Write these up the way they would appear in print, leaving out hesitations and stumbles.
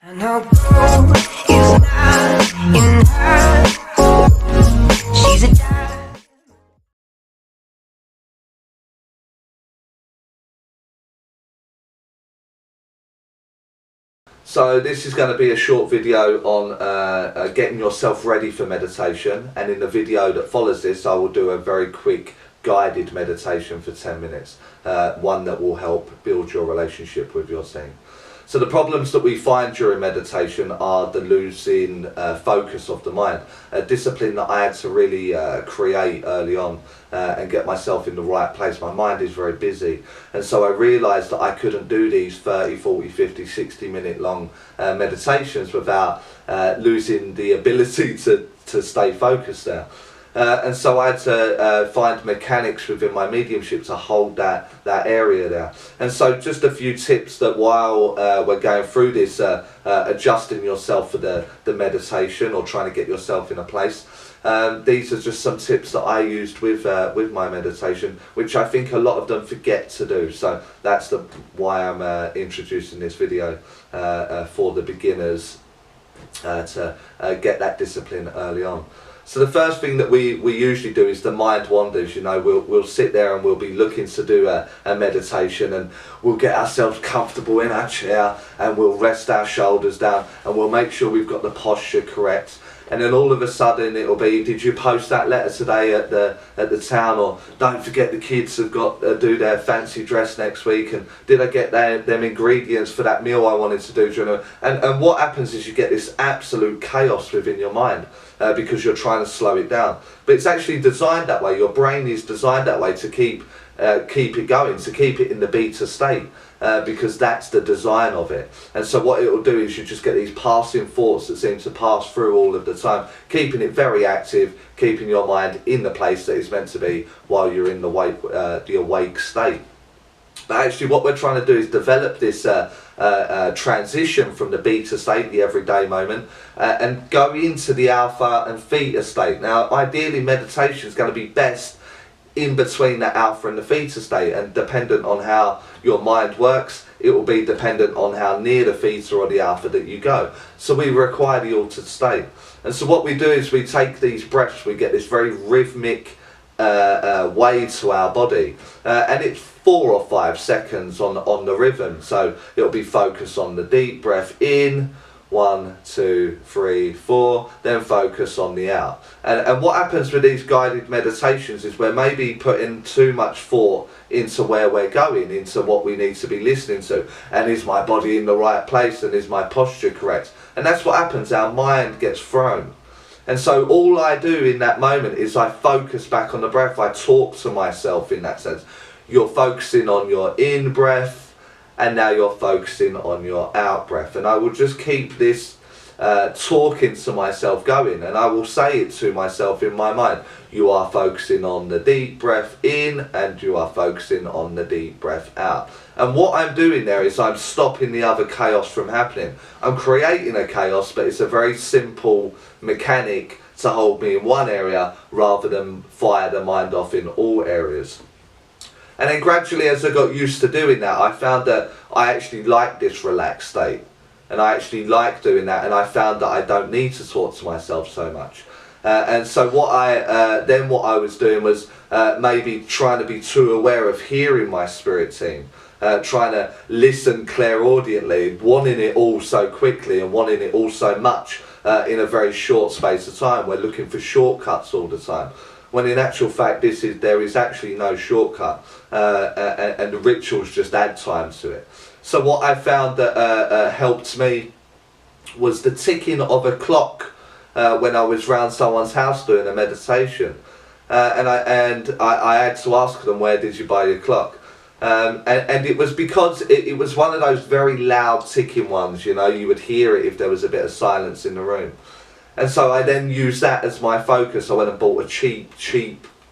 I know gold is not in her. She's a diamond. So this is going to be a short video on getting yourself ready for meditation, and in the video that follows this I will do a very quick guided meditation for 10 minutes, one that will help build your relationship with your scene. So the problems that we find during meditation are the losing focus of the mind, a discipline that I had to really create early on and get myself in the right place. My mind is very busy, and so I realised that I couldn't do these 30, 40, 50, 60 minute long meditations without losing the ability to stay focused there. And so I had to find mechanics within my mediumship to hold that area there. And so just a few tips that while we're going through this, adjusting yourself for the meditation or trying to get yourself in a place, these are just some tips that I used with my meditation, which I think a lot of them forget to do. So that's why I'm introducing this video for the beginners to get that discipline early on. So the first thing that we usually do is the mind wanders. You know, we'll sit there and we'll be looking to do a meditation, and we'll get ourselves comfortable in our chair and we'll rest our shoulders down and we'll make sure we've got the posture correct. And then all of a sudden it'll be, did you post that letter today at the town? Or don't forget the kids have got to do their fancy dress next week, and did I get them ingredients for that meal I wanted to do during and what happens is you get this absolute chaos within your mind because you're trying to slow it down. But it's actually designed that way. Your brain is designed that way to keep it going, to keep it in the beta state, because that's the design of it. And so what it will do is you just get these passing thoughts that seem to pass through all of the time, keeping it very active, keeping your mind in the place that it's meant to be while you're in the awake state. But actually what we're trying to do is develop this transition from the beta state, the everyday moment, and go into the alpha and theta state. Now ideally meditation is going to be best in between the alpha and the theta state, and dependent on how your mind works, it will be dependent on how near the theta or the alpha that you go. So we require the altered state. And so what we do is we take these breaths, we get this very rhythmic way to our body, and it's 4 or 5 seconds on the rhythm. So it'll be focused on the deep breath in, 1, 2, 3, 4, then focus on the out. And what happens with these guided meditations is we're maybe putting too much thought into where we're going, into what we need to be listening to, and is my body in the right place, and is my posture correct? And that's what happens, our mind gets thrown. And so all I do in that moment is I focus back on the breath. I talk to myself in that sense. You're focusing on your in breath, and now you're focusing on your out breath. And I will just keep this talking to myself going, and I will say it to myself in my mind. You are focusing on the deep breath in, and you are focusing on the deep breath out. And what I'm doing there is I'm stopping the other chaos from happening. I'm creating a chaos, but it's a very simple mechanic to hold me in one area rather than fire the mind off in all areas. And then gradually, as I got used to doing that, I found that I actually like this relaxed state, and I actually like doing that, and I found that I don't need to talk to myself so much. And so what I was doing was maybe trying to be too aware of hearing my spirit team, trying to listen clairaudiently, wanting it all so quickly and wanting it all so much in a very short space of time. We're looking for shortcuts all the time, when in actual fact there is actually no shortcut, and the rituals just add time to it. So what I found that helped me was the ticking of a clock when I was round someone's house doing a meditation, and I had to ask them, where did you buy your clock? And it was because it was one of those very loud ticking ones, you know, you would hear it if there was a bit of silence in the room. And so I then used that as my focus. I went and bought a cheap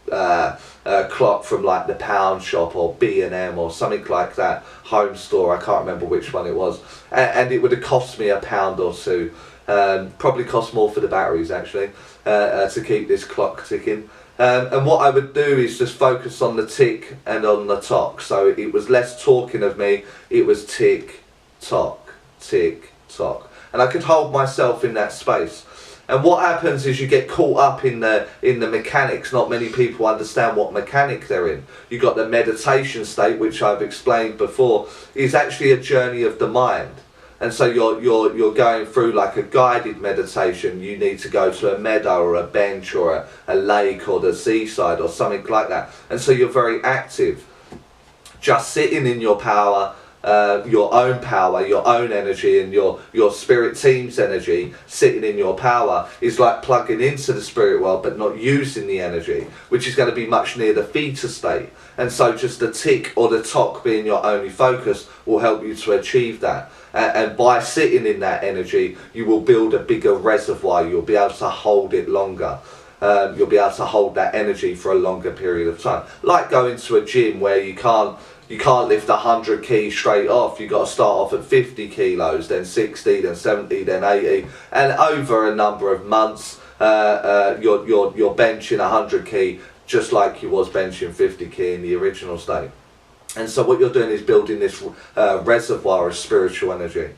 clock from like the Pound Shop or B&M or something like that, home store, I can't remember which one it was, and it would have cost me £1 or £2, probably cost more for the batteries actually, to keep this clock ticking. And what I would do is just focus on the tick and on the tock. So it was less talking of me, it was tick, tock, tick, tock. and I could hold myself in that space. And what happens is you get caught up in the mechanics. Not many people understand what mechanic they're in. You've got the meditation state, which I've explained before, is actually a journey of the mind. And so you're going through like a guided meditation. You need to go to a meadow or a bench or a lake or the seaside or something like that. And so you're very active, just sitting in your power, your own energy, and your spirit team's energy. Sitting in your power is like plugging into the spirit world but not using the energy, which is going to be much near the theta state. And so just the tick or the tock being your only focus will help you to achieve that. And by sitting in that energy, you will build a bigger reservoir. You'll be able to hold it longer. You'll be able to hold that energy for a longer period of time. Like going to a gym where you can't lift 100 keys straight off. You've got to start off at 50 kilos, then 60, then 70, then 80. And over a number of months, you're benching 100 key just like you was benching 50 key in the original state. And so what you're doing is building this reservoir of spiritual energy.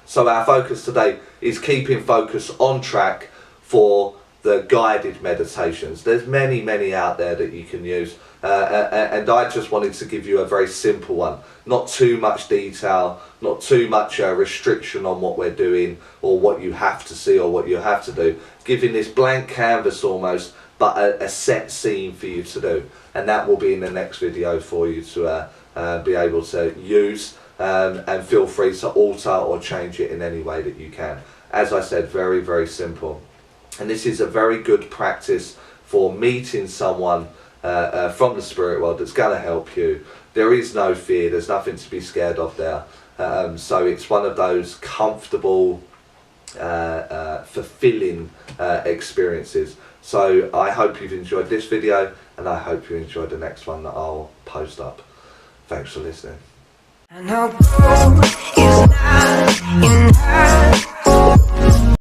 So our focus today is keeping focus on track for the guided meditations. There's many out there that you can use. And I just wanted to give you a very simple one. Not too much detail, not too much restriction on what we're doing or what you have to see or what you have to do. Giving this blank canvas almost, but a set scene for you to do. And that will be in the next video for you to be able to use, and feel free to alter or change it in any way that you can. As I said, very simple. And this is a very good practice for meeting someone from the spirit world that's going to help you. There is no fear, there's nothing to be scared of there. So it's one of those comfortable, fulfilling experiences. So I hope you've enjoyed this video, and I hope you enjoyed the next one that I'll post up. Thanks for listening. And I'll go